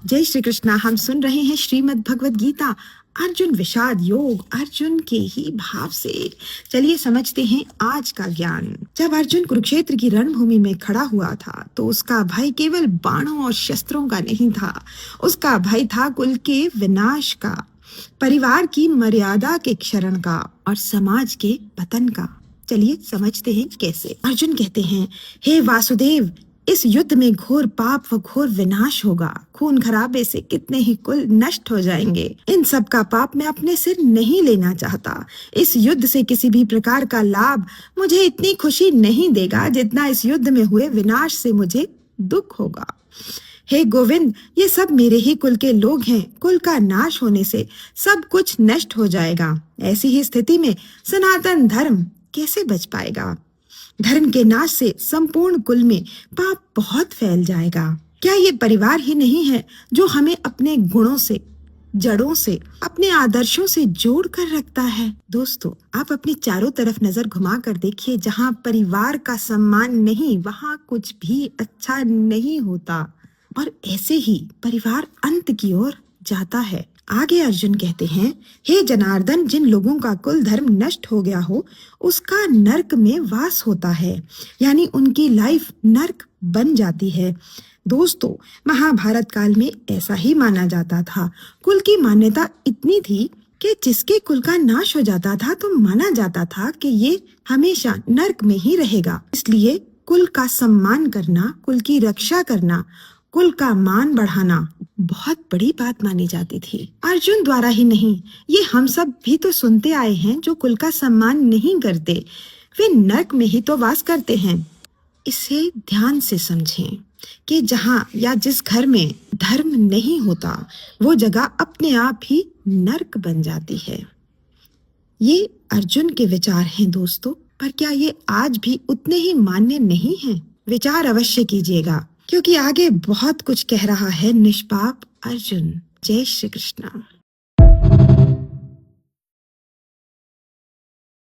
जय श्री कृष्णा। हम सुन रहे हैं श्रीमद् भगवद गीता अर्जुन विषाद योग, अर्जुन के ही भाव से। चलिए समझते हैं आज का ज्ञान। जब अर्जुन कुरुक्षेत्र की रणभूमि में खड़ा हुआ था तो उसका भय केवल बाणों और शस्त्रों का नहीं था, उसका भय था कुल के विनाश का, परिवार की मर्यादा के क्षरण का और समाज के पतन का। चलिए समझते हैं कैसे। अर्जुन कहते हैं, हे वासुदेव, इस युद्ध में घोर पाप व घोर विनाश होगा। खून खराबे से कितने ही कुल नष्ट हो जाएंगे। इन सब का पाप मैं अपने सिर नहीं लेना चाहता। इस युद्ध से किसी भी प्रकार का लाभ मुझे इतनी खुशी नहीं देगा जितना इस युद्ध में हुए विनाश से मुझे दुख होगा। हे गोविंद, ये सब मेरे ही कुल के लोग हैं। कुल का नाश होने से सब कुछ नष्ट हो जाएगा। ऐसी ही स्थिति में सनातन धर्म कैसे बच पाएगा? धर्म के नाश से संपूर्ण कुल में पाप बहुत फैल जाएगा। क्या ये परिवार ही नहीं है जो हमें अपने गुणों से, जड़ों से, अपने आदर्शों से जोड़ कर रखता है? दोस्तों, आप अपनी चारों तरफ नजर घुमा कर देखिए। जहाँ परिवार का सम्मान नहीं, वहाँ कुछ भी अच्छा नहीं होता और ऐसे ही परिवार अंत की ओर जाता है। आगे अर्जुन कहते हैं, हे जनार्दन, जिन लोगों का कुल धर्म नष्ट हो गया हो उसका नरक में वास होता है, यानी उनकी लाइफ नरक बन जाती है। दोस्तों, महाभारत काल में ऐसा ही माना जाता था। कुल की मान्यता इतनी थी कि जिसके कुल का नाश हो जाता था तो माना जाता था कि ये हमेशा नरक में ही रहेगा। इसलिए कुल का सम्मान करना, कुल की रक्षा करना, कुल का मान बढ़ाना बहुत बड़ी बात मानी जाती थी। अर्जुन द्वारा ही नहीं, ये हम सब भी तो सुनते आए हैं। जो कुल का सम्मान नहीं करते वे नरक में ही तो वास करते हैं। इसे ध्यान से समझें कि जहाँ या जिस घर में धर्म नहीं होता वो जगह अपने आप ही नरक बन जाती है। ये अर्जुन के विचार हैं दोस्तों, पर क्या ये आज भी उतने ही मान्य नहीं हैं? विचार अवश्य कीजिएगा, क्योंकि आगे बहुत कुछ कह रहा है निष्पाप अर्जुन। जय श्री कृष्ण।